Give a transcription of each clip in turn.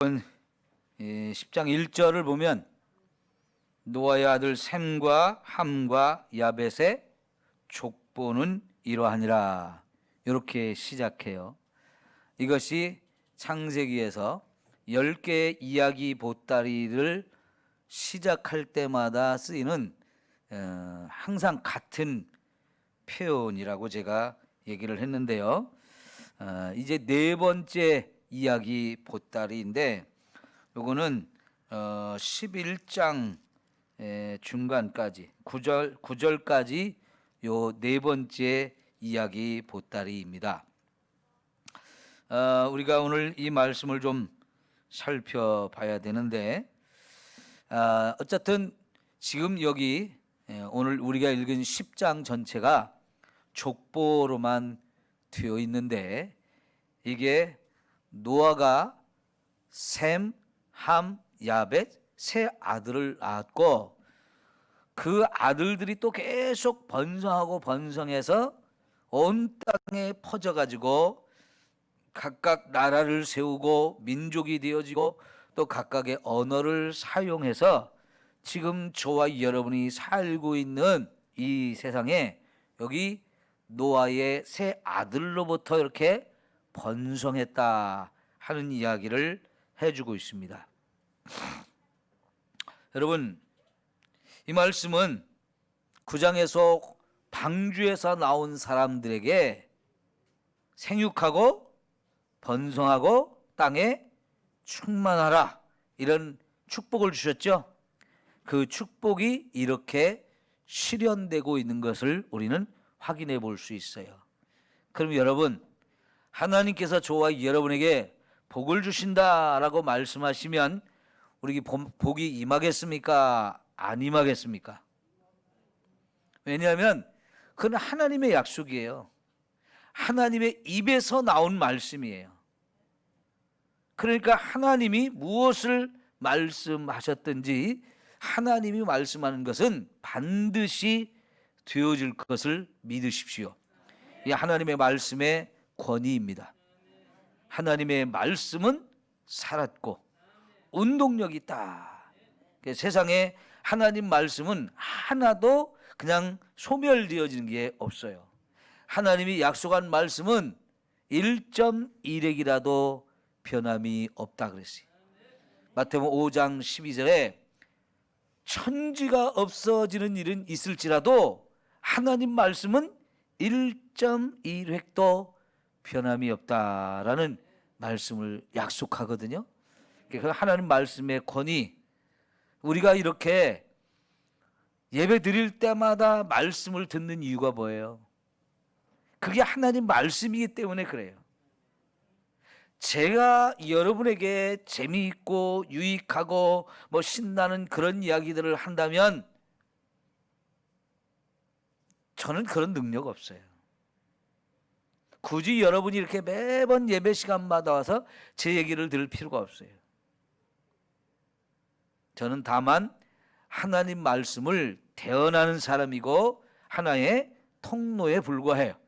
10장 1절을 보면 노아의 아들 셈과 함과 야벳의 족보는 이러하니라, 이렇게 시작해요. 이것이 창세기에서 10개의 이야기 보따리를 시작할 때마다 쓰이는 항상 같은 표현이라고 제가 얘기를 했는데요. 이제 네 번째 이야기 보따리인데, 요거는 11장 중간까지 9절까지 요 네 번째 이야기 보따리입니다. 우리가 오늘 이 말씀을 좀 살펴봐야 되는데, 어쨌든 지금 여기 오늘 우리가 읽은 10장 전체가 족보로만 되어 있는데, 이게 노아가 셈, 함, 야벳 세 아들을 낳았고, 그 아들들이 또 계속 번성하고 번성해서 온 땅에 퍼져가지고 각각 나라를 세우고 민족이 되어지고 또 각각의 언어를 사용해서 지금 저와 여러분이 살고 있는 이 세상에 여기 노아의 세 아들로부터 이렇게 번성했다 하는 이야기를 해주고 있습니다. 여러분, 이 말씀은 9장에서 방주에서 나온 사람들에게 생육하고 번성하고 땅에 충만하라, 이런 축복을 주셨죠. 그 축복이 이렇게 실현되고 있는 것을 우리는 확인해 볼 수 있어요. 그럼 여러분, 하나님께서 저와 여러분에게 복을 주신다라고 말씀하시면 우리 복이 임하겠습니까? 안 임하겠습니까? 왜냐하면 그건 하나님의 약속이에요. 하나님의 입에서 나온 말씀이에요. 그러니까 하나님이 무엇을 말씀하셨든지 하나님이 말씀하는 것은 반드시 되어질 것을 믿으십시오. 이 하나님의 말씀의 권위입니다. 하나님의 말씀은 살았고 운동력이 있다. 세상에 하나님 말씀은 하나도 그냥 소멸되어지는 게 없어요. 하나님이 약속한 말씀은 1.1핵이라도 변함이 없다 그랬어요. 마태복음 5장 12절에 천지가 없어지는 일은 있을지라도 하나님 말씀은 1.1획도 변함이 없다라는 말씀을 약속하거든요. 하나님 말씀의 권위, 우리가 이렇게 예배 드릴 때마다 말씀을 듣는 이유가 뭐예요? 그게 하나님 말씀이기 때문에 그래요. 제가 여러분에게 재미있고 유익하고 신나는 그런 이야기들을 한다면 저는 그런 능력 없어요. 굳이 여러분이 이렇게 매번 예배 시간마다 와서 제 얘기를 들을 필요가 없어요. 저는 다만 하나님 말씀을 대언하는 사람이고 하나의 통로에 불과해요.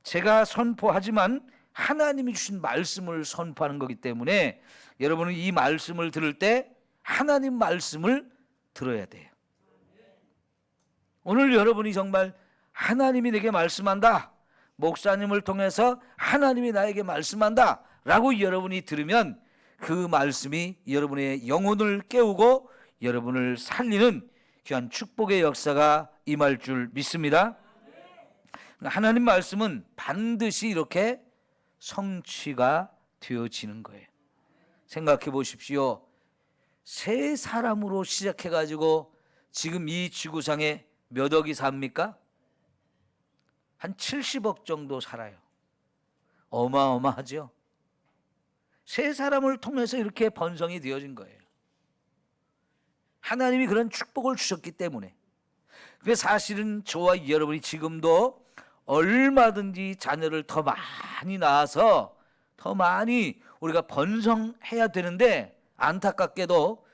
제가 선포하지만 하나님이 주신 말씀을 선포하는 거기 때문에 여러분은 이 말씀을 들을 때 하나님 말씀을 들어야 돼요. 오늘 여러분이 정말 하나님이 내게 말씀한다, 목사님을 통해서 하나님이 나에게 말씀한다 라고 여러분이 들으면 그 말씀이 여러분의 영혼을 깨우고 여러분을 살리는 귀한 축복의 역사가 임할 줄 믿습니다. 하나님 말씀은 반드시 이렇게 성취가 되어지는 거예요. 생각해 보십시오. 세 사람으로 시작해가지고 지금 이 지구상에 몇 억이 삽니까? 한 70억 정도 살아요. 어마어마하죠. 세 사람을 통해서 이렇게 번성이 되어진 거예요. 하나님이 그런 축복을 주셨기 때문에. 그래서 사실은 저와 여러분이 지금도 얼마든지 자녀를 더 많이 낳아서 더 많이 우리가 번성해야 되는데, 안타깝게도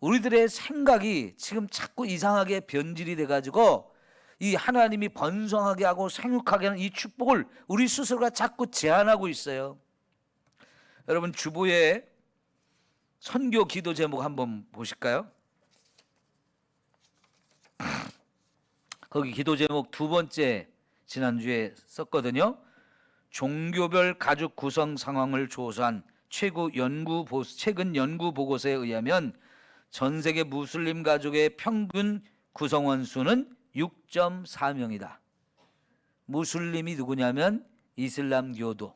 우리들의 생각이 지금 자꾸 이상하게 변질이 돼가지고 이 하나님이 번성하게 하고 생육하게 하는 이 축복을 우리 스스로가 자꾸 제한하고 있어요. 여러분, 주보에 선교 기도 제목 한번 보실까요? 거기 기도 제목 두 번째 지난주에 썼거든요. 종교별 가족 구성 상황을 조사한 최근 연구 보고서에 의하면 전 세계 무슬림 가족의 평균 구성원 수는 6.4명이다. 무슬림이 누구냐면 이슬람교도.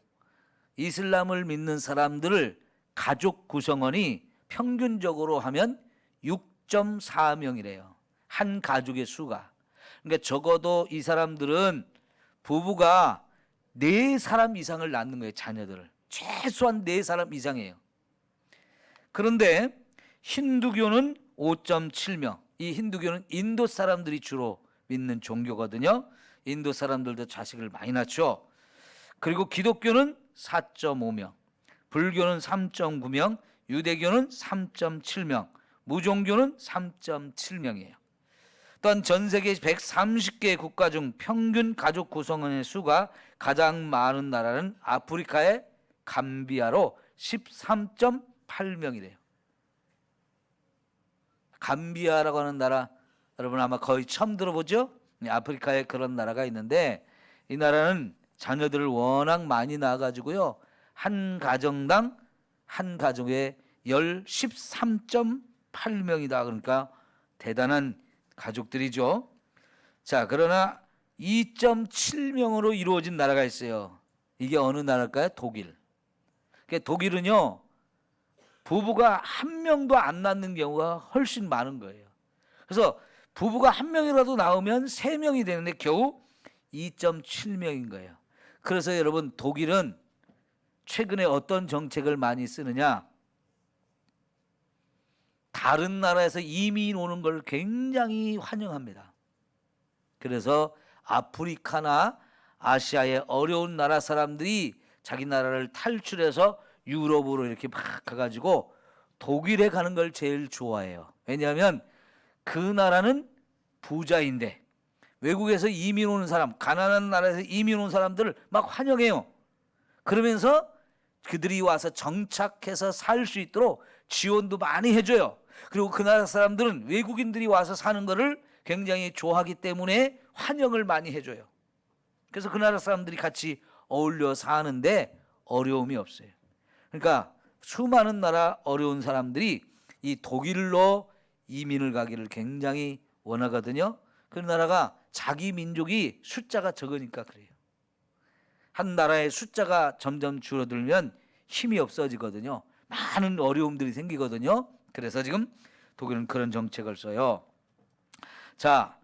이슬람을 믿는 사람들을 가족 구성원이 평균적으로 하면 6.4명이래요. 한 가족의 수가. 그러니까 적어도 이 사람들은 부부가 4사람 이상을 낳는 거예요. 자녀들을. 최소한 4사람 이상이에요. 그런데 힌두교는 5.7명. 이 힌두교는 인도 사람들이 주로 믿는 종교거든요. 인도 사람들도 자식을 많이 낳죠. 그리고 기독교는 4.5명, 불교는 3.9명, 유대교는 3.7명, 무종교는 3.7명이에요. 또한 전 세계 130개 국가 중 평균 가족 구성원의 수가 가장 많은 나라는 아프리카의 감비아로 13.8명이래요. 감비아라고 하는 나라 여러분 아마 거의 처음 들어보죠? 아프리카에 그런 나라가 있는데 이 나라는 자녀들을 워낙 많이 낳아가지고요. 한 가정당 한 가족에 13.8명이다. 그러니까 대단한 가족들이죠. 자, 그러나 2.7명으로 이루어진 나라가 있어요. 이게 어느 나라일까요? 독일. 그러니까 독일은요. 부부가 한 명도 안 낳는 경우가 훨씬 많은 거예요. 그래서 부부가 한 명이라도 낳으면 3명이 되는데 겨우 2.7명인 거예요. 그래서 여러분 독일은 최근에 어떤 정책을 많이 쓰느냐? 다른 나라에서 이민 오는 걸 굉장히 환영합니다. 그래서 아프리카나 아시아의 어려운 나라 사람들이 자기 나라를 탈출해서 유럽으로 이렇게 막 가가지고 독일에 가는 걸 제일 좋아해요. 왜냐하면 그 나라는 부자인데 외국에서 이민 오는 사람, 가난한 나라에서 이민 온 사람들을 막 환영해요. 그러면서 그들이 와서 정착해서 살 수 있도록 지원도 많이 해줘요. 그리고 그 나라 사람들은 외국인들이 와서 사는 거를 굉장히 좋아하기 때문에 환영을 많이 해줘요. 그래서 그 나라 사람들이 같이 어울려 사는데 어려움이 없어요. 그러니까 수많은 나라 어려운 사람들이 이 독일로 이민을 가기를 굉장히 원하거든요. 그 나라가 자기 민족이 숫자가 적으니까 그래요. 한 나라의 숫자가 점점 줄어들면 힘이 없어지거든요. 많은 어려움들이 생기거든요. 그래서 지금 독일은 그런 정책을 써요. 자,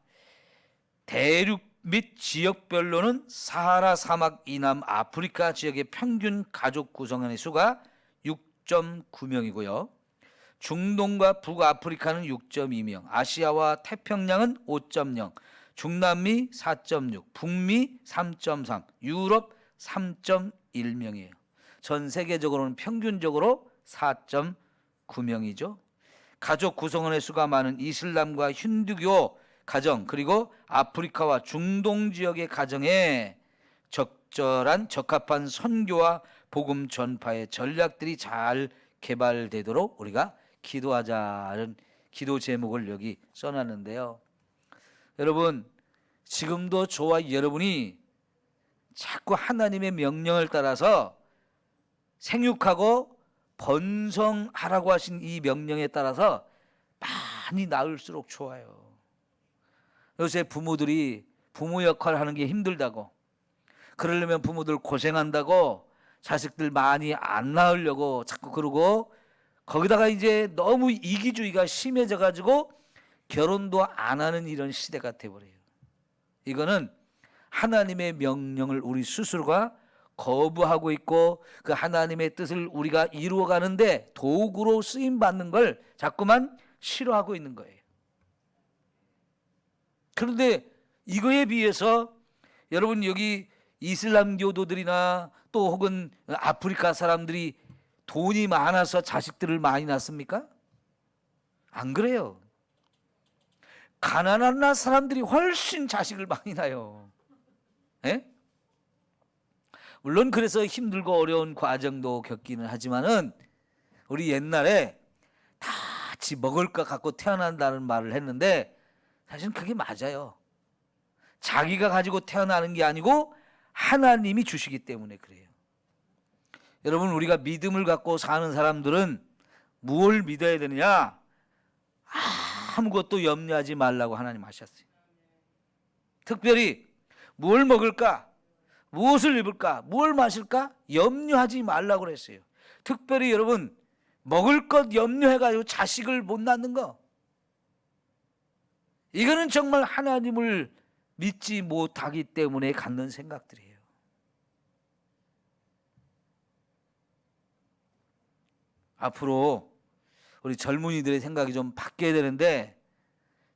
대륙 및 지역별로는 사하라 사막 이남 아프리카 지역의 평균 가족 구성원의 수가 6.9명이고요. 중동과 북아프리카는 6.2명, 아시아와 태평양은 5.0, 중남미 4.6, 북미 3.3, 유럽 3.1명이에요. 전 세계적으로는 평균적으로 4.9명이죠. 가족 구성원의 수가 많은 이슬람과 힌두교 가정 그리고 아프리카와 중동 지역의 가정에 적합한 선교와 복음 전파의 전략들이 잘 개발되도록 우리가 기도하자는 기도 제목을 여기 써놨는데요. 여러분 지금도 저와 여러분이 자꾸 하나님의 명령을 따라서 생육하고 번성하라고 하신 이 명령에 따라서 많이 낳을수록 좋아요. 요새 부모들이 부모 역할을 하는 게 힘들다고, 그러려면 부모들 고생한다고 자식들 많이 안 낳으려고 자꾸 그러고, 거기다가 이제 너무 이기주의가 심해져 가지고 결혼도 안 하는 이런 시대가 돼버려요. 이거는 하나님의 명령을 우리 스스로가 거부하고 있고 그 하나님의 뜻을 우리가 이루어가는데 도구로 쓰임받는 걸 자꾸만 싫어하고 있는 거예요. 그런데 이거에 비해서 여러분 여기 이슬람 교도들이나 또 혹은 아프리카 사람들이 돈이 많아서 자식들을 많이 낳습니까? 안 그래요. 가난한 나라 사람들이 훨씬 자식을 많이 낳아요. 예? 물론 그래서 힘들고 어려운 과정도 겪기는 하지만은 우리 옛날에 같이 먹을 것 갖고 태어난다는 말을 했는데 사실은 그게 맞아요. 자기가 가지고 태어나는 게 아니고 하나님이 주시기 때문에 그래요. 여러분, 우리가 믿음을 갖고 사는 사람들은 무엇을 믿어야 되느냐? 아무것도 염려하지 말라고 하나님 하셨어요. 특별히 뭘 먹을까? 무엇을 입을까? 뭘 마실까? 염려하지 말라고 그랬어요. 특별히 여러분, 먹을 것 염려해가지고 자식을 못 낳는 거, 이거는 정말 하나님을 믿지 못하기 때문에 갖는 생각들이에요. 앞으로 우리 젊은이들의 생각이 좀 바뀌어야 되는데,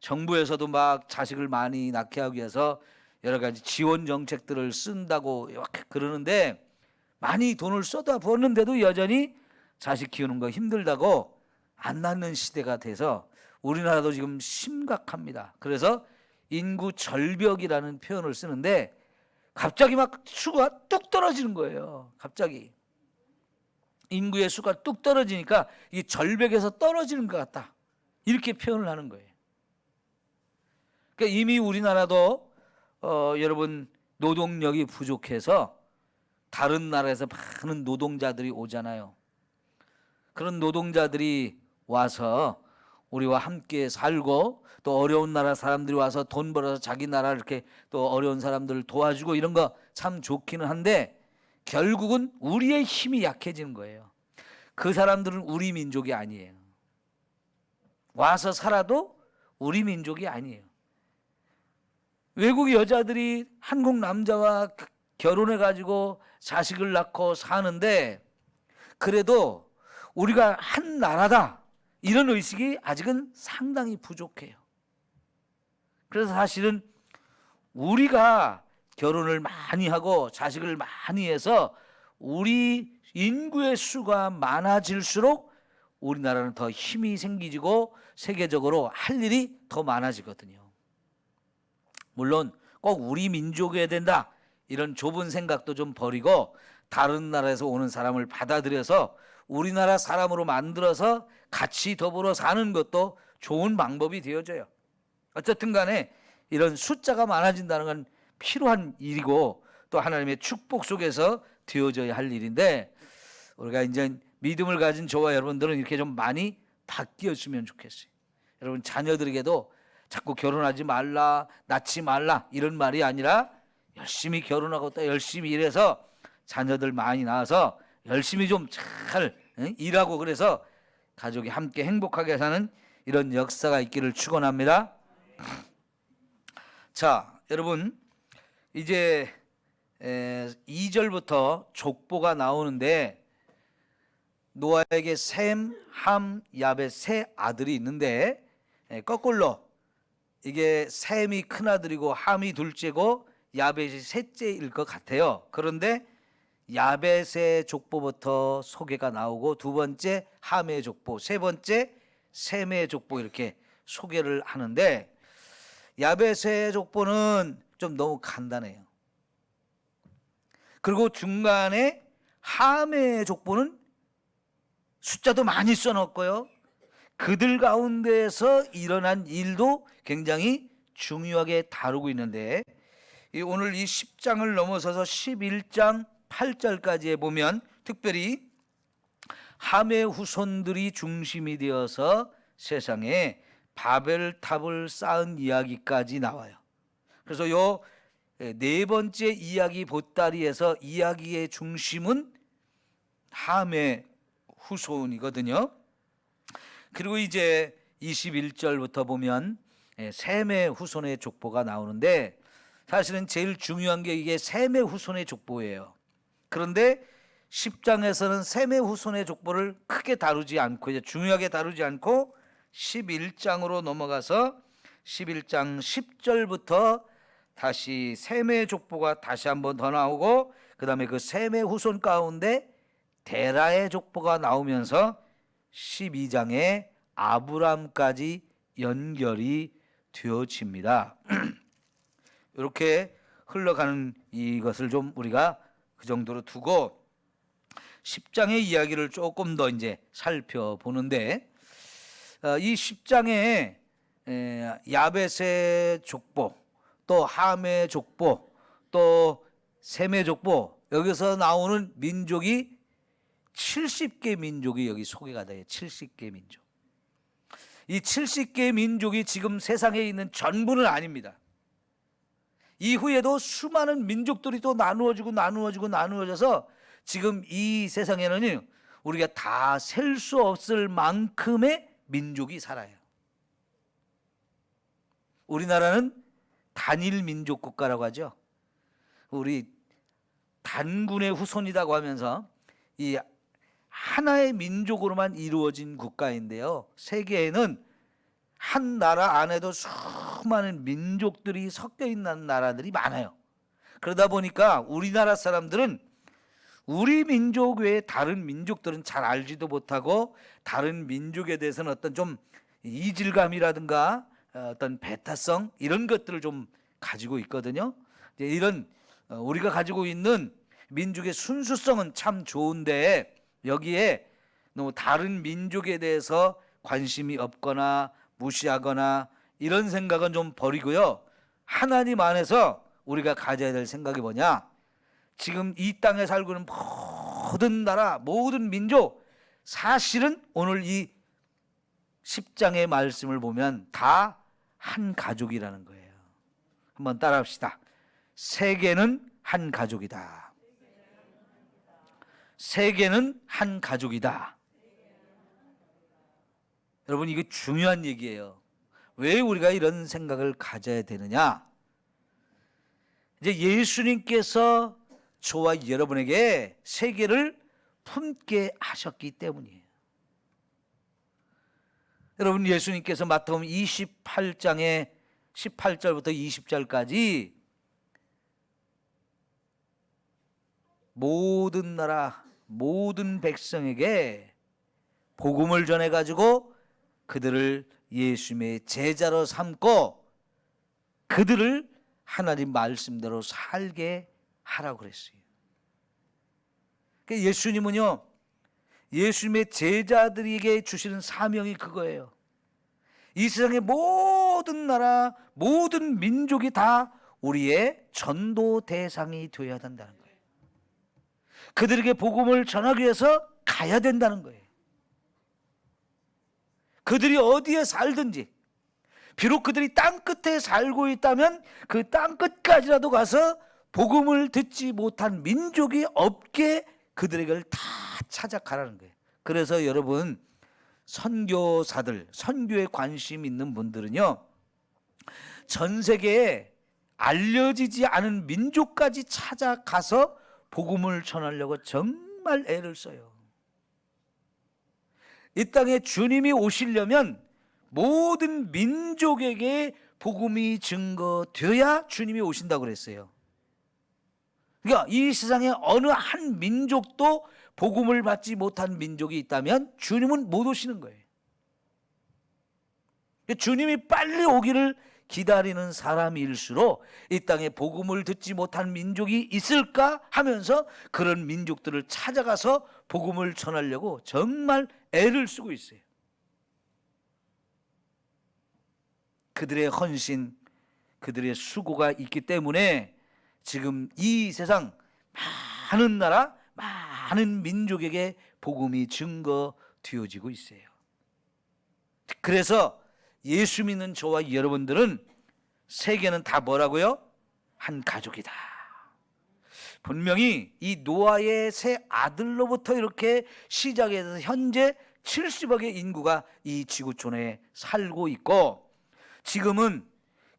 정부에서도 막 자식을 많이 낳게 하기 위해서 여러 가지 지원 정책들을 쓴다고 그러는데, 많이 돈을 쏟아부었는데도 여전히 자식 키우는 거 힘들다고 안 낳는 시대가 돼서 우리나라도 지금 심각합니다. 그래서 인구 절벽이라는 표현을 쓰는데, 갑자기 막 수가 뚝 떨어지는 거예요. 갑자기 인구의 수가 뚝 떨어지니까 이 절벽에서 떨어지는 것 같다, 이렇게 표현을 하는 거예요. 그러니까 이미 우리나라도 여러분, 노동력이 부족해서 다른 나라에서 많은 노동자들이 오잖아요. 그런 노동자들이 와서 우리와 함께 살고, 또 어려운 나라 사람들이 와서 돈 벌어서 자기 나라 이렇게 또 어려운 사람들을 도와주고, 이런 거 참 좋기는 한데 결국은 우리의 힘이 약해지는 거예요. 그 사람들은 우리 민족이 아니에요. 와서 살아도 우리 민족이 아니에요. 외국 여자들이 한국 남자와 결혼해가지고 자식을 낳고 사는데, 그래도 우리가 한 나라다, 이런 의식이 아직은 상당히 부족해요. 그래서 사실은 우리가 결혼을 많이 하고 자식을 많이 해서 우리 인구의 수가 많아질수록 우리나라는 더 힘이 생기고 세계적으로 할 일이 더 많아지거든요. 물론 꼭 우리 민족이어야 된다, 이런 좁은 생각도 좀 버리고 다른 나라에서 오는 사람을 받아들여서 우리나라 사람으로 만들어서 같이 더불어 사는 것도 좋은 방법이 되어져요. 어쨌든 간에 이런 숫자가 많아진다는 건 필요한 일이고 또 하나님의 축복 속에서 되어져야 할 일인데, 우리가 이제 믿음을 가진 저와 여러분들은 이렇게 좀 많이 바뀌었으면 좋겠어요. 여러분, 자녀들에게도 자꾸 결혼하지 말라, 낳지 말라, 이런 말이 아니라 열심히 결혼하고 또 열심히 일해서 자녀들 많이 낳아서 열심히 좀 잘 일하고, 그래서 가족이 함께 행복하게 사는 이런 역사가 있기를 축원합니다. 자, 여러분, 이제 2절부터 족보가 나오는데, 노아에게 셈, 함, 야벳 세 아들이 있는데, 거꾸로 이게 셈이 큰아들이고 함이 둘째고 야벳이 셋째일 것 같아요. 그런데 야벳의 족보부터 소개가 나오고, 두 번째 함의 족보, 세 번째 셈의 족보, 이렇게 소개를 하는데, 야벳의 족보는 좀 너무 간단해요. 그리고 중간에 함의 족보는 숫자도 많이 써놓고요, 그들 가운데서 일어난 일도 굉장히 중요하게 다루고 있는데, 오늘 이 10장을 넘어서서 11장 8절까지에 보면 특별히 함의 후손들이 중심이 되어서 세상에 바벨탑을 쌓은 이야기까지 나와요. 그래서 요 네 번째 이야기 보따리에서 이야기의 중심은 함의 후손이거든요. 그리고 이제 21절부터 보면 셈의 후손의 족보가 나오는데, 사실은 제일 중요한 게 이게 셈의 후손의 족보예요. 그런데 10장에서는 셈의 후손의 족보를 크게 다루지 않고, 이제 중요하게 다루지 않고 11장으로 넘어가서 11장 10절부터 다시 셈의 족보가 다시 한번 더 나오고, 그 다음에 그 셈의 후손 가운데 데라의 족보가 나오면서 12장에 아브람까지 연결이 되어집니다. 이렇게 흘러가는 이것을 좀 우리가 그 정도로 두고 10장의 이야기를 조금 더 이제 살펴보는데, 이 10장에 야벳의 족보, 또 함의 족보, 또 셈의 족보, 여기서 나오는 민족이 70개 민족이 여기 소개가 돼요. 70개 민족. 이 70개 민족이 지금 세상에 있는 전부는 아닙니다. 이후에도 수많은 민족들이 또 나누어져서 지금 이 세상에는 우리가 다 셀 수 없을 만큼의 민족이 살아요. 우리나라는 단일 민족 국가라고 하죠. 우리 단군의 후손이라고 하면서 이 하나의 민족으로만 이루어진 국가인데요. 세계에는 한 나라 안에도 수많은 민족들이 섞여 있는 나라들이 많아요. 그러다 보니까 우리나라 사람들은 우리 민족 외에 다른 민족들은 잘 알지도 못하고 다른 민족에 대해서는 어떤 좀 이질감이라든가 어떤 배타성 이런 것들을 좀 가지고 있거든요. 이런 우리가 가지고 있는 민족의 순수성은 참 좋은데 여기에 너무 다른 민족에 대해서 관심이 없거나 무시하거나 이런 생각은 좀 버리고요. 하나님 안에서 우리가 가져야 될 생각이 뭐냐? 지금 이 땅에 살고 있는 모든 나라, 모든 민족, 사실은 오늘 이 10장의 말씀을 보면 다 한 가족이라는 거예요. 한번 따라합시다. 세계는 한 가족이다. 세계는 한 가족이다. 여러분, 이게 중요한 얘기예요. 왜 우리가 이런 생각을 가져야 되느냐? 이제 예수님께서 저와 여러분에게 세계를 품게 하셨기 때문이에요. 여러분, 예수님께서 마태복음 28장에 18절부터 20절까지 모든 나라, 모든 백성에게 복음을 전해가지고 그들을 예수님의 제자로 삼고 그들을 하나님 말씀대로 살게 하라고 그랬어요. 예수님은요, 예수님의 제자들에게 주시는 사명이 그거예요. 이 세상의 모든 나라, 모든 민족이 다 우리의 전도 대상이 되어야 된다는 거예요. 그들에게 복음을 전하기 위해서 가야 된다는 거예요. 그들이 어디에 살든지, 비록 그들이 땅끝에 살고 있다면 그 땅끝까지라도 가서 복음을 듣지 못한 민족이 없게 그들에게 다 찾아가라는 거예요. 그래서 여러분, 선교사들, 선교에 관심 있는 분들은요, 전 세계에 알려지지 않은 민족까지 찾아가서 복음을 전하려고 정말 애를 써요. 이 땅에 주님이 오시려면 모든 민족에게 복음이 증거되어야 주님이 오신다고 그랬어요. 그러니까 이 세상에 어느 한 민족도 복음을 받지 못한 민족이 있다면 주님은 못 오시는 거예요. 주님이 빨리 오기를 기다리는 사람일수록 이 땅에 복음을 듣지 못한 민족이 있을까 하면서 그런 민족들을 찾아가서 복음을 전하려고 정말 애를 쓰고 있어요. 그들의 헌신, 그들의 수고가 있기 때문에 지금 이 세상 많은 나라, 많은 민족에게 복음이 증거되어지고 있어요. 그래서 예수 믿는 저와 여러분들은 세계는 다 뭐라고요? 한 가족이다. 분명히 이 노아의 세 아들로부터 이렇게 시작해서 현재 70억의 인구가 이 지구촌에 살고 있고, 지금은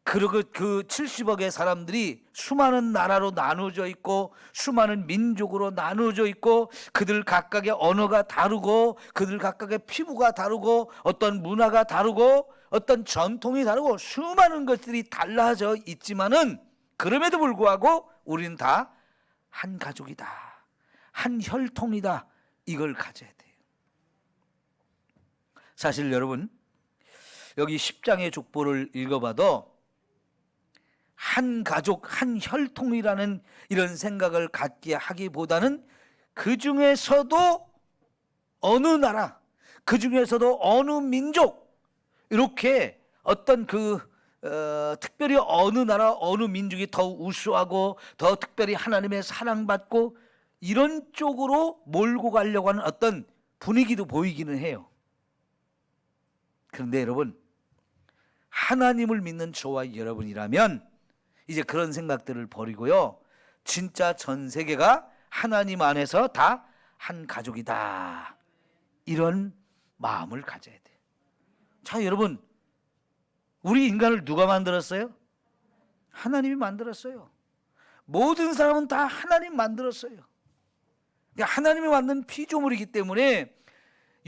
그 70억의 사람들이 수많은 나라로 나누어져 있고 수많은 민족으로 나누어져 있고 그들 각각의 언어가 다르고 그들 각각의 피부가 다르고 어떤 문화가 다르고 어떤 전통이 다르고 수많은 것들이 달라져 있지만은 그럼에도 불구하고 우리는 다 한 가족이다, 한 혈통이다, 이걸 가져야 돼요. 사실 여러분, 여기 10장의 족보를 읽어봐도 한 가족, 한 혈통이라는 이런 생각을 갖게 하기보다는 그 중에서도 어느 나라, 그 중에서도 어느 민족, 이렇게 어떤 특별히 어느 나라 어느 민족이 더 우수하고 더 특별히 하나님의 사랑받고 이런 쪽으로 몰고 가려고 하는 어떤 분위기도 보이기는 해요. 그런데 여러분, 하나님을 믿는 저와 여러분이라면 이제 그런 생각들을 버리고요, 진짜 전 세계가 하나님 안에서 다 한 가족이다, 이런 마음을 가져야 돼요. 자, 여러분, 우리 인간을 누가 만들었어요? 하나님이 만들었어요. 모든 사람은 다 하나님 만들었어요. 그러니까 하나님이 만든 피조물이기 때문에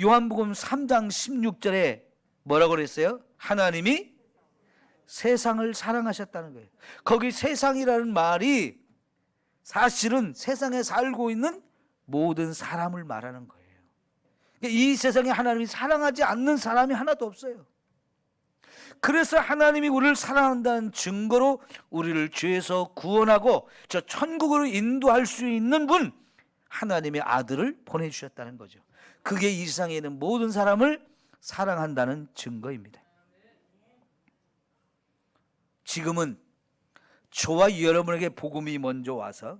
요한복음 3장 16절에 뭐라고 그랬어요? 하나님이 세상을 사랑하셨다는 거예요. 거기 세상이라는 말이 사실은 세상에 살고 있는 모든 사람을 말하는 거예요. 그러니까 이 세상에 하나님이 사랑하지 않는 사람이 하나도 없어요. 그래서 하나님이 우리를 사랑한다는 증거로 우리를 죄에서 구원하고 저 천국으로 인도할 수 있는 분, 하나님의 아들을 보내주셨다는 거죠. 그게 이 세상에 있는 모든 사람을 사랑한다는 증거입니다. 지금은 저와 여러분에게 복음이 먼저 와서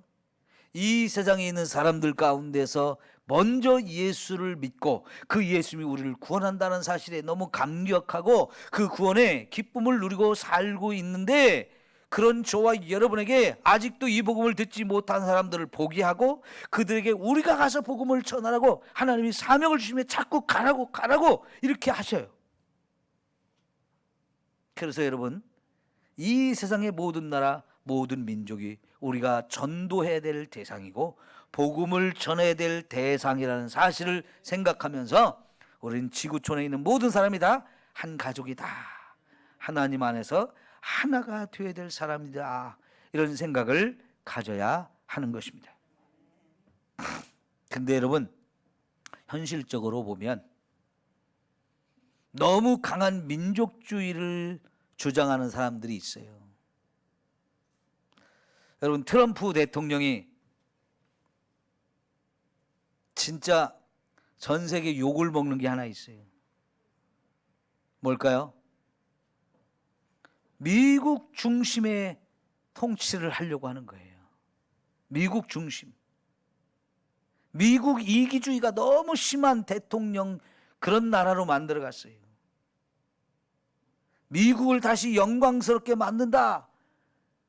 이 세상에 있는 사람들 가운데서 먼저 예수를 믿고 그 예수님이 우리를 구원한다는 사실에 너무 감격하고 그 구원의 기쁨을 누리고 살고 있는데, 그런 저와 여러분에게 아직도 이 복음을 듣지 못한 사람들을 포기하고 그들에게 우리가 가서 복음을 전하라고 하나님이 사명을 주시면 자꾸 가라고 이렇게 하셔요. 그래서 여러분, 이 세상의 모든 나라 모든 민족이 우리가 전도해야 될 대상이고 복음을 전해야 될 대상이라는 사실을 생각하면서 우리는 지구촌에 있는 모든 사람이 다 한 가족이다, 하나님 안에서 하나가 되어야 될 사람이다, 이런 생각을 가져야 하는 것입니다. 근데 여러분, 현실적으로 보면 너무 강한 민족주의를 주장하는 사람들이 있어요. 여러분, 트럼프 대통령이 진짜 전 세계 욕을 먹는 게 하나 있어요. 뭘까요? 미국 중심의 통치를 하려고 하는 거예요. 미국 중심. 미국 이기주의가 너무 심한 대통령, 그런 나라로 만들어갔어요. 미국을 다시 영광스럽게 만든다,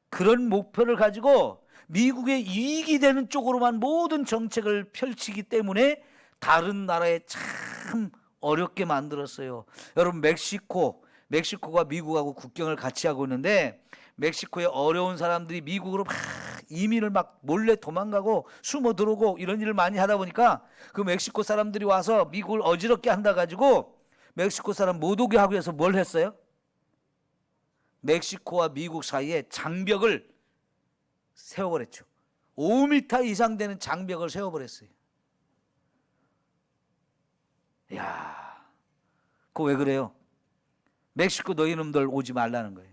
그런 목표를 가지고 미국의 이익이 되는 쪽으로만 모든 정책을 펼치기 때문에 다른 나라에 참 어렵게 만들었어요. 여러분, 멕시코가 미국하고 국경을 같이 하고 있는데 멕시코에 어려운 사람들이 미국으로 막 이민을 막 몰래 도망가고 숨어 들어오고 이런 일을 많이 하다 보니까 그 멕시코 사람들이 와서 미국을 어지럽게 한다 가지고 멕시코 사람 못 오게 하기 위해서 뭘 했어요? 멕시코와 미국 사이에 장벽을 세워버렸죠. 5m 이상 되는 장벽을 세워버렸어요. 이야, 그거 왜 그래요? 멕시코 너희놈들 오지 말라는 거예요.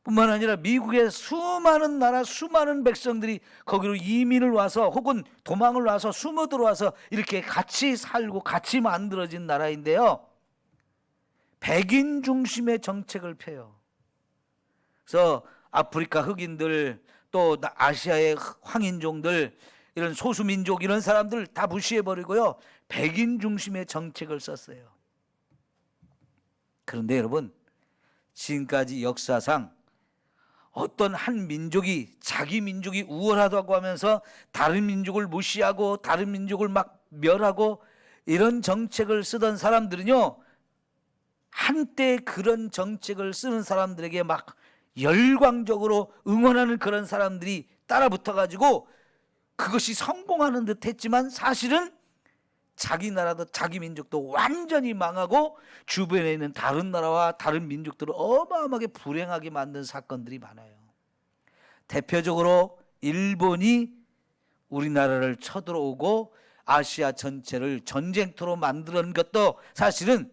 뿐만 아니라 미국의 수많은 나라, 수많은 백성들이 거기로 이민을 와서 혹은 도망을 와서 숨어 들어와서 이렇게 같이 살고 같이 만들어진 나라인데요, 백인 중심의 정책을 펴요. 그래서 아프리카 흑인들, 또 아시아의 황인종들, 이런 소수민족, 이런 사람들 다 무시해버리고요, 백인 중심의 정책을 썼어요. 그런데 여러분, 지금까지 역사상 어떤 한 민족이 자기 민족이 우월하다고 하면서 다른 민족을 무시하고 다른 민족을 막 멸하고 이런 정책을 쓰던 사람들은요, 한때 그런 정책을 쓰는 사람들에게 막 열광적으로 응원하는 그런 사람들이 따라붙어 가지고 그것이 성공하는 듯 했지만 사실은 자기 나라도 자기 민족도 완전히 망하고 주변에 있는 다른 나라와 다른 민족들을 어마어마하게 불행하게 만든 사건들이 많아요. 대표적으로 일본이 우리나라를 쳐들어오고 아시아 전체를 전쟁터로 만드는 것도 사실은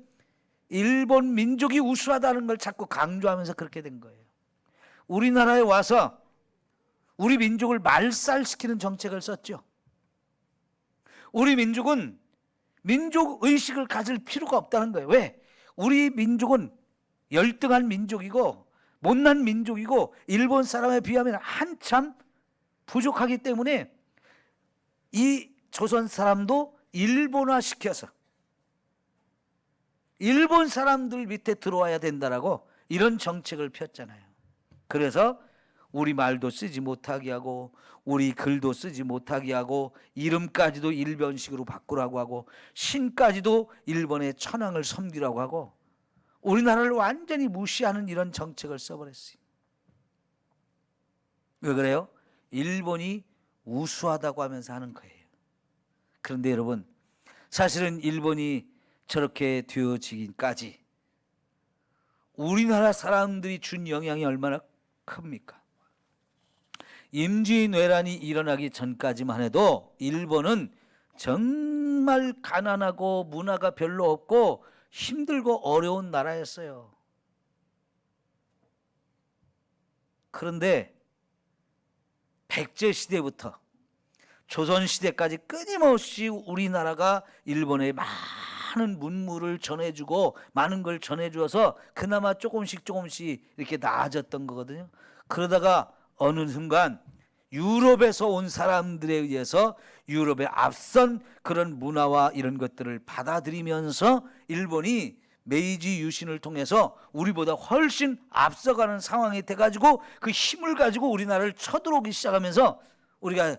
일본 민족이 우수하다는 걸 자꾸 강조하면서 그렇게 된 거예요. 우리나라에 와서 우리 민족을 말살시키는 정책을 썼죠. 우리 민족은 민족 의식을 가질 필요가 없다는 거예요. 왜? 우리 민족은 열등한 민족이고 못난 민족이고 일본 사람에 비하면 한참 부족하기 때문에 이 조선 사람도 일본화 시켜서 일본 사람들 밑에 들어와야 된다라고 이런 정책을 폈잖아요. 그래서 우리 말도 쓰지 못하게 하고 우리 글도 쓰지 못하게 하고 이름까지도 일본식으로 바꾸라고 하고 신까지도 일본의 천황을 섬기라고 하고 우리나라를 완전히 무시하는 이런 정책을 써버렸어요. 왜 그래요? 일본이 우수하다고 하면서 하는 거예요. 그런데 여러분, 사실은 일본이 저렇게 되어지기까지 우리나라 사람들이 준 영향이 얼마나 큽니까? 임진왜란이 일어나기 전까지만 해도 일본은 정말 가난하고 문화가 별로 없고 힘들고 어려운 나라였어요. 그런데 백제시대부터 조선시대까지 끊임없이 우리나라가 일본에 많은 문물을 전해주고 많은 걸 전해주어서 그나마 조금씩 이렇게 나아졌던 거거든요. 그러다가 어느 순간 유럽에서 온 사람들에 의해서 유럽의 앞선 그런 문화와 이런 것들을 받아들이면서 일본이 메이지 유신을 통해서 우리보다 훨씬 앞서가는 상황이 돼가지고 그 힘을 가지고 우리나라를 쳐들어오기 시작하면서 우리가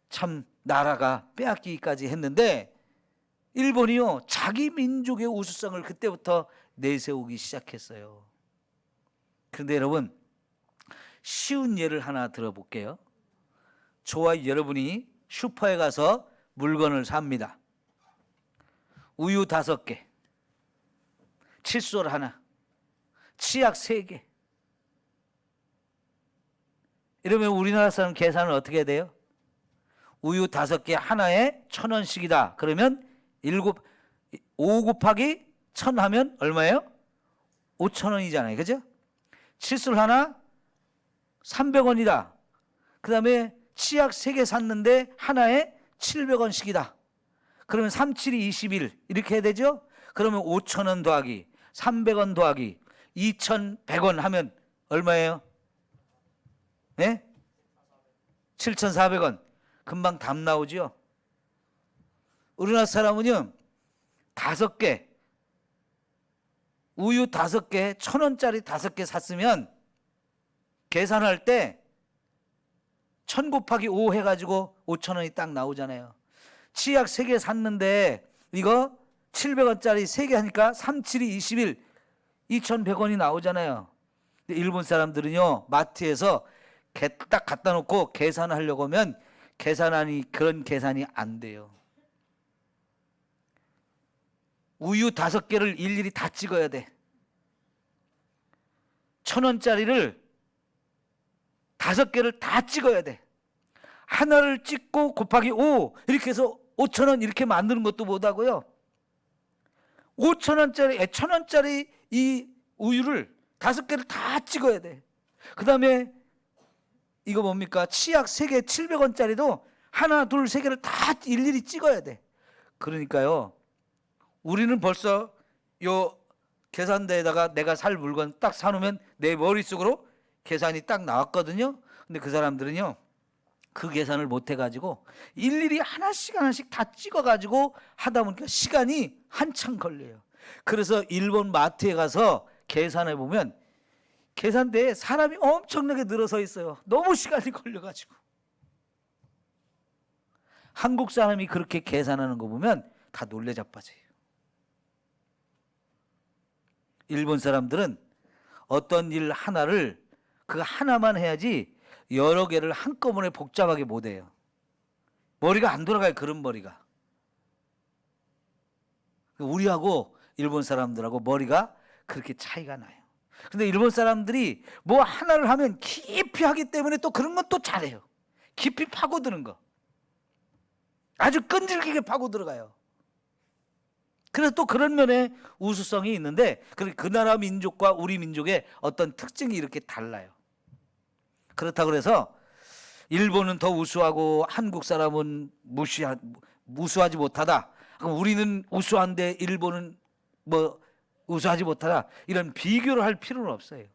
참 나라가 빼앗기기까지 했는데 일본이요 자기 민족의 우수성을 그때부터 내세우기 시작했어요. 그런데 여러분 쉬운 예를 하나 들어볼게요. 저와 여러분이 슈퍼에 가서 물건을 삽니다. 우유 5개, 칫솔 하나, 치약 3개. 이러면 우리나라 사람 계산은 어떻게 해야 돼요? 우유 5개 하나에 1,000원씩이다. 그러면 5 곱하기 1,000 하면 얼마예요? 5,000원이잖아요. 그죠? 칫솔 하나 300원이다. 그 다음에 치약 3개 샀는데 하나에 700원씩이다. 그러면 3, 7이 21 이렇게 해야 되죠? 그러면 5,000원 더하기 300원 더하기 2,100원 하면 얼마예요? 네? 7,400원. 금방 답 나오죠? 우리나라 사람은요 5개 우유 5개 1,000원짜리 5개 샀으면 계산할 때 1,000 곱하기 5 해가지고 5,000원이 딱 나오잖아요. 치약 3개 샀는데 이거 700원짜리 3개 하니까 3, 7이 21 2,100원이 나오잖아요. 근데 일본 사람들은요 마트에서 딱 갖다 놓고 계산하려고 하면 그런 계산이 안 돼요. 우유 5개를 일일이 다 찍어야 돼. 1,000원짜리를 5개를 다 찍어야 돼. 하나를 찍고 곱하기 5 이렇게 해서 5,000원 이렇게 만드는 것도 못하고요. 1,000원짜리 이 우유를 5개를 다 찍어야 돼. 그 다음에 이거 뭡니까? 치약 3개 700원짜리도 하나, 둘, 3개를 다 일일이 찍어야 돼. 그러니까요. 우리는 벌써 요 계산대에다가 내가 살 물건 딱 사놓으면 내 머릿속으로 계산이 딱 나왔거든요. 근데 그 사람들은요. 그 계산을 못 해가지고 일일이 하나씩 다 찍어가지고 하다 보니까 시간이 한참 걸려요. 그래서 일본 마트에 가서 계산해 보면 계산대에 사람이 엄청나게 늘어서 있어요. 너무 시간이 걸려가지고. 한국 사람이 그렇게 계산하는 거 보면 다 놀래 자빠져요. 일본 사람들은 어떤 일 하나를 그 하나만 해야지 여러 개를 한꺼번에 복잡하게 못 해요. 머리가 안 돌아가요. 그런 머리가. 우리하고 일본 사람들하고 머리가 그렇게 차이가 나요. 근데 일본 사람들이 뭐 하나를 하면 깊이 하기 때문에 또 그런 건 또 잘해요. 깊이 파고드는 거. 아주 끈질기게 파고들어가요. 그래서 또 그런 면에 우수성이 있는데 그 나라 민족과 우리 민족의 어떤 특징이 이렇게 달라요. 그렇다고 해서 일본은 더 우수하고 한국 사람은 무수하지 못하다. 그럼 우리는 우수한데 일본은 뭐 우수하지 못하다, 이런 비교를 할 필요는 없어요.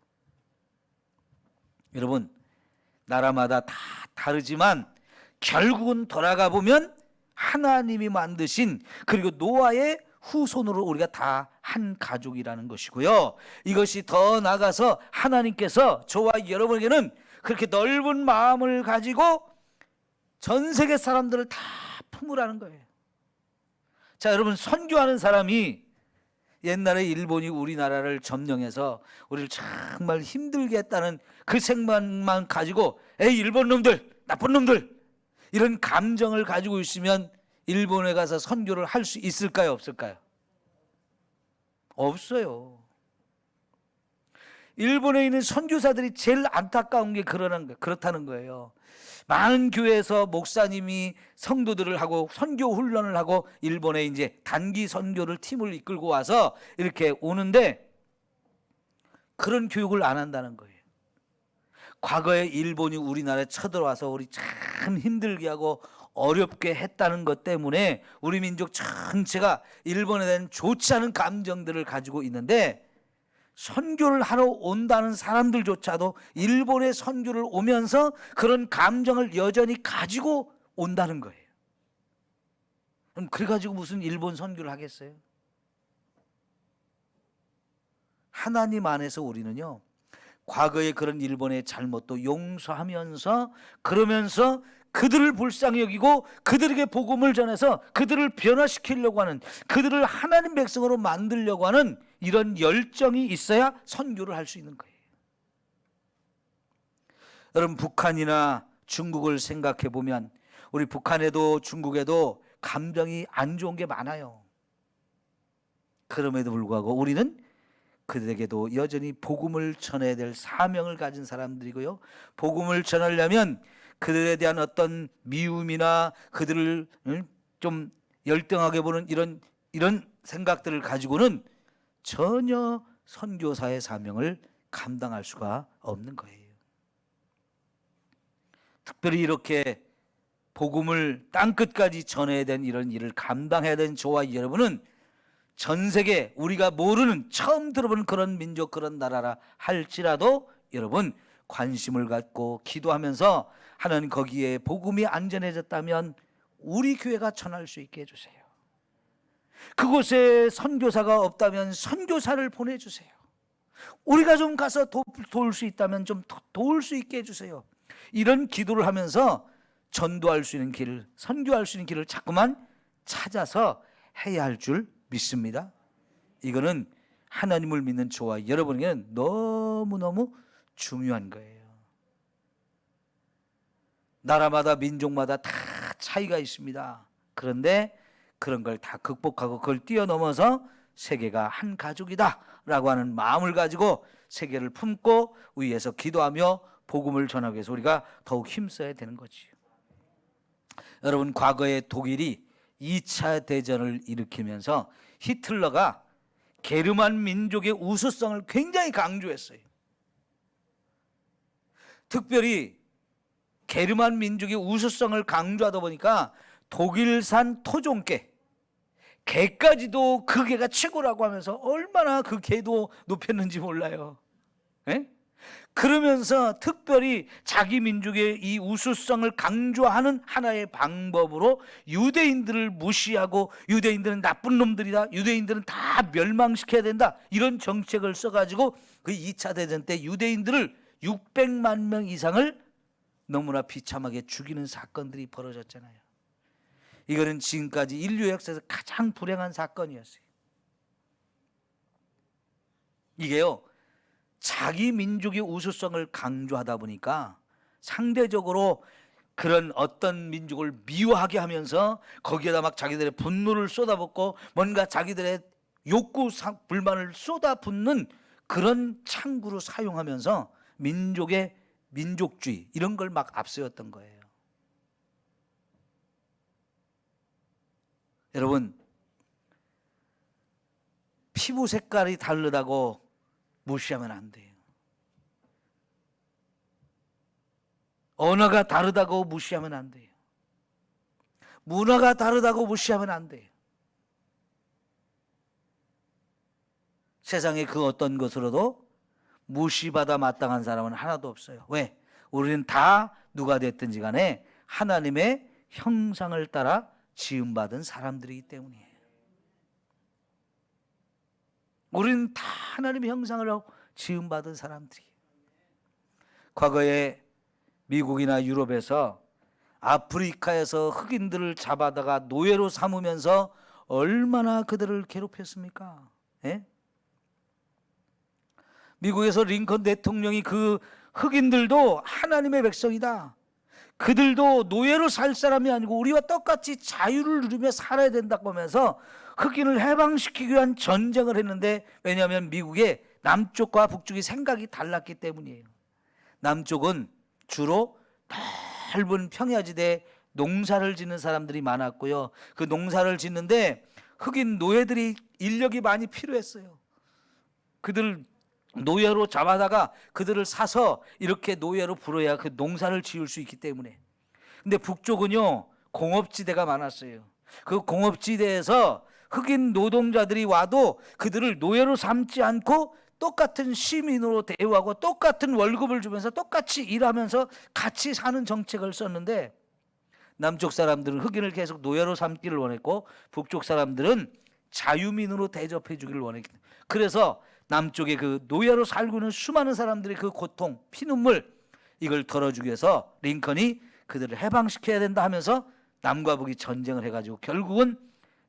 여러분, 나라마다 다 다르지만 결국은 돌아가 보면 하나님이 만드신, 그리고 노아의 후손으로 우리가 다 한 가족이라는 것이고요. 이것이 더 나아가서 하나님께서 저와 여러분에게는 그렇게 넓은 마음을 가지고 전 세계 사람들을 다 품으라는 거예요. 자, 여러분, 선교하는 사람이 옛날에 일본이 우리나라를 점령해서 우리를 정말 힘들게 했다는 그 생각만 가지고 에이 일본 놈들, 나쁜 놈들, 이런 감정을 가지고 있으면 일본에 가서 선교를 할 수 있을까요, 없을까요? 없어요. 일본에 있는 선교사들이 제일 안타까운 게 그렇다는 거예요. 많은 교회에서 목사님이 성도들을 하고 선교 훈련을 하고 일본에 이제 단기 선교를 팀을 이끌고 와서 이렇게 오는데 그런 교육을 안 한다는 거예요. 과거에 일본이 우리나라에 쳐들어와서 우리 참 힘들게 하고 어렵게 했다는 것 때문에 우리 민족 전체가 일본에 대한 좋지 않은 감정들을 가지고 있는데, 선교를 하러 온다는 사람들조차도 일본에 선교를 오면서 그런 감정을 여전히 가지고 온다는 거예요. 그럼 그래가지고 무슨 일본 선교를 하겠어요? 하나님 안에서 우리는요, 과거의 그런 일본의 잘못도 용서하면서, 그러면서 그들을 불쌍히 여기고 그들에게 복음을 전해서 그들을 변화시키려고 하는, 그들을 하나님 백성으로 만들려고 하는 이런 열정이 있어야 선교를 할 수 있는 거예요. 여러분, 북한이나 중국을 생각해 보면 우리 북한에도 중국에도 감정이 안 좋은 게 많아요. 그럼에도 불구하고 우리는 그들에게도 여전히 복음을 전해야 될 사명을 가진 사람들이고요. 복음을 전하려면 그들에 대한 어떤 미움이나 그들을 좀 열등하게 보는 이런 생각들을 가지고는 전혀 선교사의 사명을 감당할 수가 없는 거예요. 특별히 이렇게 복음을 땅끝까지 전해야 되는 이런 일을 감당해야 되는 저와 여러분은 전 세계 우리가 모르는, 처음 들어보는 그런 민족, 그런 나라라 할지라도 여러분 관심을 갖고 기도하면서 하나님 거기에 복음이 안전해졌다면 우리 교회가 전할 수 있게 해주세요. 그곳에 선교사가 없다면 선교사를 보내주세요. 우리가 좀 가서 도울 수 있다면 좀 도울 수 있게 해주세요. 이런 기도를 하면서 전도할 수 있는 길, 선교할 수 있는 길을 자꾸만 찾아서 해야 할 줄 믿습니다. 이거는 하나님을 믿는 저와 여러분에게는 너무너무 중요한 거예요. 나라마다 민족마다 다 차이가 있습니다. 그런데 그런 걸 다 극복하고 그걸 뛰어넘어서 세계가 한 가족이다 라고 하는 마음을 가지고 세계를 품고 위에서 기도하며 복음을 전하기 위해서 우리가 더욱 힘써야 되는 거지요. 여러분, 과거에 독일이 2차 대전을 일으키면서 히틀러가 게르만 민족의 우수성을 굉장히 강조했어요. 특별히 게르만 민족의 우수성을 강조하다 보니까 독일산 토종개, 개까지도 그 개가 최고라고 하면서 얼마나 그 개도 높였는지 몰라요. 에? 그러면서 특별히 자기 민족의 이 우수성을 강조하는 하나의 방법으로 유대인들을 무시하고 유대인들은 나쁜 놈들이다, 유대인들은 다 멸망시켜야 된다, 이런 정책을 써가지고 그 2차 대전 때 유대인들을 600만 명 이상을 너무나 비참하게 죽이는 사건들이 벌어졌잖아요. 이거는 지금까지 인류 역사에서 가장 불행한 사건이었어요. 이게요, 자기 민족의 우수성을 강조하다 보니까 상대적으로 그런 어떤 민족을 미워하게 하면서 거기에다 막 자기들의 분노를 쏟아붓고 뭔가 자기들의 욕구, 불만을 쏟아붓는 그런 창구로 사용하면서 민족의 민족주의 이런 걸 막 앞세웠던 거예요. 여러분, 피부 색깔이 다르다고 무시하면 안 돼요. 언어가 다르다고 무시하면 안 돼요. 문화가 다르다고 무시하면 안 돼요. 세상의 그 어떤 것으로도 무시받아 마땅한 사람은 하나도 없어요. 왜? 우리는 다 누가 됐든지 간에 하나님의 형상을 따라 지음받은 사람들이기 때문이에요. 우리는 다 하나님의 형상을 하고 지음받은 사람들이에요. 과거에 미국이나 유럽에서 아프리카에서 흑인들을 잡아다가 노예로 삼으면서 얼마나 그들을 괴롭혔습니까? 예? 미국에서 링컨 대통령이 그 흑인들도 하나님의 백성이다, 그들도 노예로 살 사람이 아니고 우리와 똑같이 자유를 누리며 살아야 된다고 하면서 흑인을 해방시키기 위한 전쟁을 했는데, 왜냐하면 미국의 남쪽과 북쪽이 생각이 달랐기 때문이에요. 남쪽은 주로 넓은 평야지대에 농사를 짓는 사람들이 많았고요. 그 농사를 짓는데 흑인 노예들이 인력이 많이 필요했어요. 그들 노예로 잡아다가 그들을 사서 이렇게 노예로 불어야 그 농사를 지을 수 있기 때문에. 근데 북쪽은요, 공업지대가 많았어요. 그 공업지대에서 흑인 노동자들이 와도 그들을 노예로 삼지 않고 똑같은 시민으로 대우하고 똑같은 월급을 주면서 똑같이 일하면서 같이 사는 정책을 썼는데, 남쪽 사람들은 흑인을 계속 노예로 삼기를 원했고 북쪽 사람들은 자유민으로 대접해 주기를 원했기 때문에, 그래서 남쪽의 그 노예로 살고 있는 수많은 사람들의 그 고통, 피눈물, 이걸 덜어주기 위해서 링컨이 그들을 해방시켜야 된다 하면서 남과 북이 전쟁을 해가지고 결국은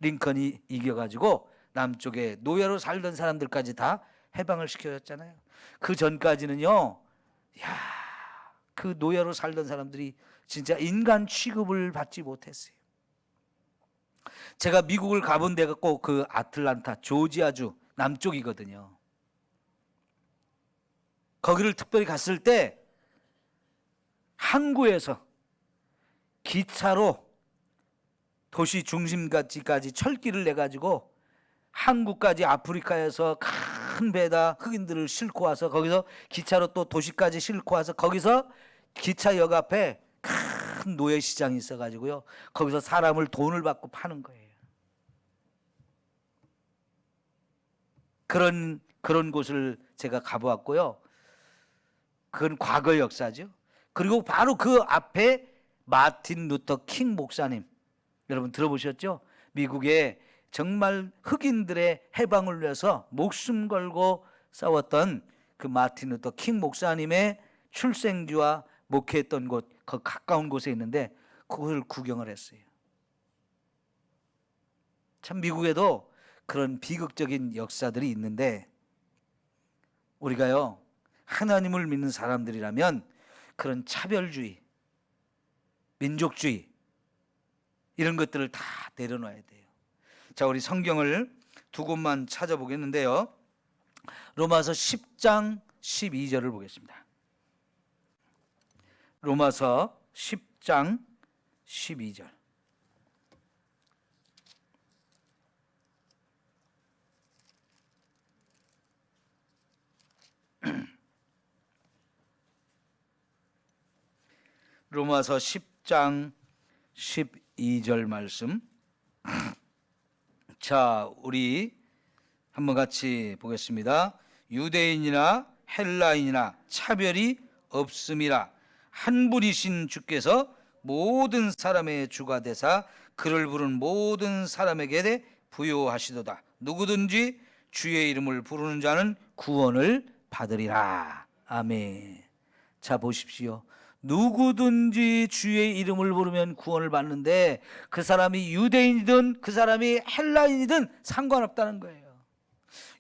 링컨이 이겨가지고 남쪽에 노예로 살던 사람들까지 다 해방을 시켜줬잖아요. 그 전까지는요, 그 노예로 살던 사람들이 진짜 인간 취급을 받지 못했어요. 제가 미국을 가본 데가 꼭 그 아틀란타, 조지아주 남쪽이거든요. 거기를 특별히 갔을 때 항구에서 기차로 도시 중심지까지 철길을 내가지고 항구까지, 아프리카에서 큰 배에다 흑인들을 싣고 와서 거기서 기차로 또 도시까지 싣고 와서 거기서 기차역 앞에 큰 노예시장이 있어가지고요, 거기서 사람을 돈을 받고 파는 거예요. 그런 곳을 제가 가보았고요. 그건 과거 역사죠. 그리고 바로 그 앞에 마틴 루터 킹 목사님, 여러분 들어보셨죠? 미국의 정말 흑인들의 해방을 위해서 목숨 걸고 싸웠던 그 마틴 루터 킹 목사님의 출생지와 목회했던 곳, 그 가까운 곳에 있는데 그걸 구경을 했어요. 참 미국에도 그런 비극적인 역사들이 있는데, 우리가요, 하나님을 믿는 사람들이라면 그런 차별주의, 민족주의, 이런 것들을 다 내려놔야 돼요. 자, 우리 성경을 두 곳만 찾아보겠는데요, 로마서 10장 12절을 보겠습니다. 로마서 10장 12절. 로마서 10장 12절 말씀. 자, 우리 한번 같이 보겠습니다. 유대인이나 헬라인이나 차별이 없음이라, 한 분이신 주께서 모든 사람의 주가 되사 그를 부른 모든 사람에게 부요하시도다. 누구든지 주의 이름을 부르는 자는 구원을 받으리라. 아멘. 자, 보십시오. 누구든지 주의 이름을 부르면 구원을 받는데, 그 사람이 유대인이든 그 사람이 헬라인이든 상관없다는 거예요.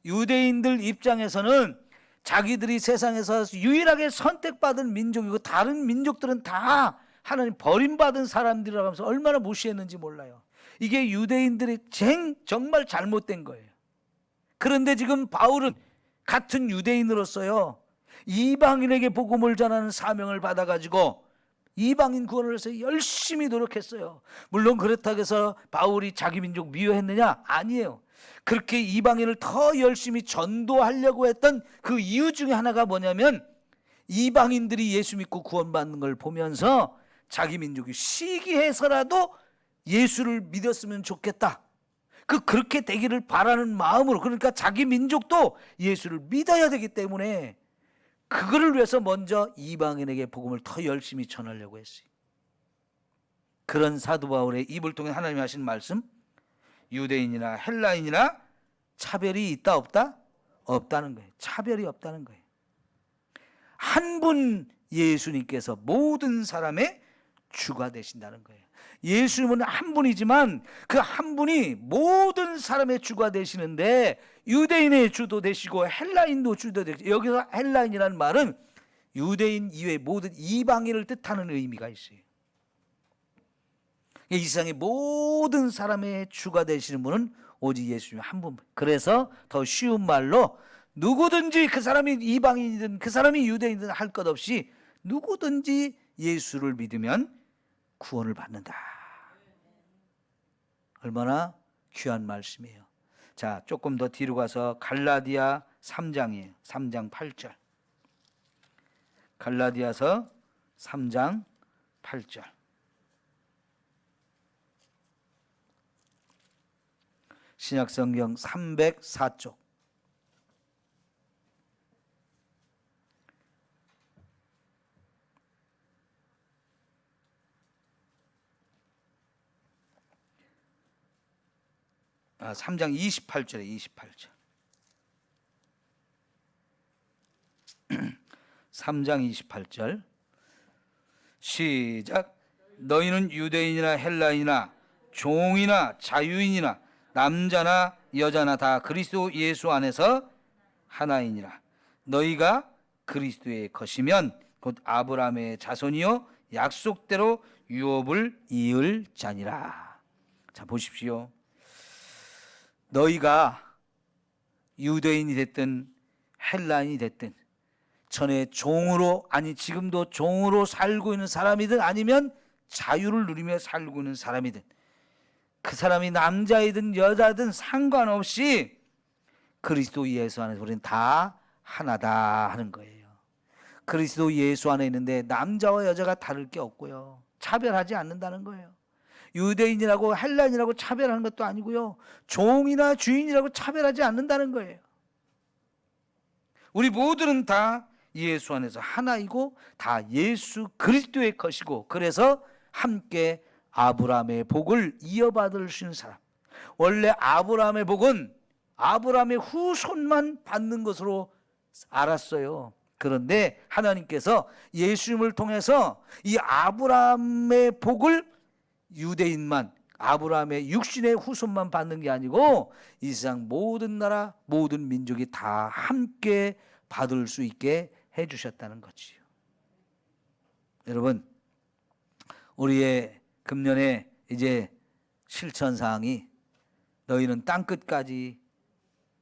유대인들 입장에서는 자기들이 세상에서 유일하게 선택받은 민족이고 다른 민족들은 다 하나님 버림받은 사람들이라고 하면서 얼마나 무시했는지 몰라요. 이게 유대인들이 정말 잘못된 거예요. 그런데 지금 바울은 같은 유대인으로서요, 이방인에게 복음을 전하는 사명을 받아가지고 이방인 구원을 위해서 열심히 노력했어요. 물론 그렇다고 해서 바울이 자기 민족 미워했느냐? 아니에요. 그렇게 이방인을 더 열심히 전도하려고 했던 그 이유 중에 하나가 뭐냐면, 이방인들이 예수 믿고 구원받는 걸 보면서 자기 민족이 시기해서라도 예수를 믿었으면 좋겠다. 그렇게 되기를 바라는 마음으로, 그러니까 자기 민족도 예수를 믿어야 되기 때문에 그거를 위해서 먼저 이방인에게 복음을 더 열심히 전하려고 했어요. 그런 사도 바울의 입을 통해 하나님이 하신 말씀, 유대인이나 헬라인이나 차별이 있다 없다? 없다는 거예요. 차별이 없다는 거예요. 한 분 예수님께서 모든 사람의 주가 되신다는 거예요. 예수님은 한 분이지만 그 한 분이 모든 사람의 주가 되시는데, 유대인의 주도 되시고 헬라인도 주도 되시고, 여기서 헬라인이라는 말은 유대인 이외의 모든 이방인을 뜻하는 의미가 있어요. 이 세상의 모든 사람의 주가 되시는 분은 오직 예수님 한 분. 그래서 더 쉬운 말로 누구든지, 그 사람이 이방인이든 그 사람이 유대인이든 할 것 없이 누구든지 예수를 믿으면 구원을 받는다. 얼마나 귀한 말씀이에요. 자, 조금 더 뒤로 가서 갈라디아 3장이에요. 3장 8절. 갈라디아서 3장 8절. 신약성경 304쪽. 아, 3장 28절에 28절. 3장 28절. 시작. 너희는 유대인이나 헬라인이나 종이나 자유인이나 남자나 여자나 다 그리스도 예수 안에서 하나이니라. 너희가 그리스도의 것이면 곧 아브라함의 자손이요 약속대로 유업을 이을 자니라. 자, 보십시오. 너희가 유대인이 됐든 헬라인이 됐든, 전에 종으로, 아니 지금도 종으로 살고 있는 사람이든 아니면 자유를 누리며 살고 있는 사람이든, 그 사람이 남자이든 여자든 상관없이 그리스도 예수 안에서 우리는 다 하나다 하는 거예요. 그리스도 예수 안에 있는데 남자와 여자가 다를 게 없고요. 차별하지 않는다는 거예요. 유대인이라고 헬라인이라고 차별하는 것도 아니고요. 종이나 주인이라고 차별하지 않는다는 거예요. 우리 모두는 다 예수 안에서 하나이고 다 예수 그리스도의 것이고, 그래서 함께 아브라함의 복을 이어받을 수 있는 사람. 원래 아브라함의 복은 아브라함의 후손만 받는 것으로 알았어요. 그런데 하나님께서 예수님을 통해서 이 아브라함의 복을 유대인만, 아브라함의 육신의 후손만 받는 게 아니고 이 세상 모든 나라, 모든 민족이 다 함께 받을 수 있게 해주셨다는 거지요. 여러분, 우리의 금년에 이제 실천사항이 너희는 땅끝까지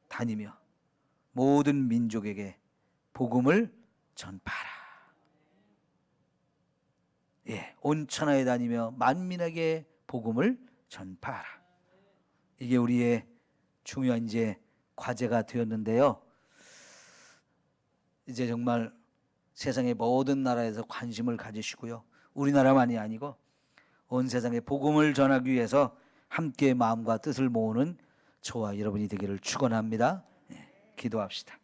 다니며 모든 민족에게 복음을 전파하라. 예, 온 천하에 다니며 만민에게 복음을 전파하라. 이게 우리의 중요한 이제 과제가 되었는데요. 이제 정말 세상의 모든 나라에서 관심을 가지시고요. 우리나라만이 아니고 온 세상에 복음을 전하기 위해서 함께 마음과 뜻을 모으는 저와 여러분이 되기를 축원합니다. 예, 기도합시다.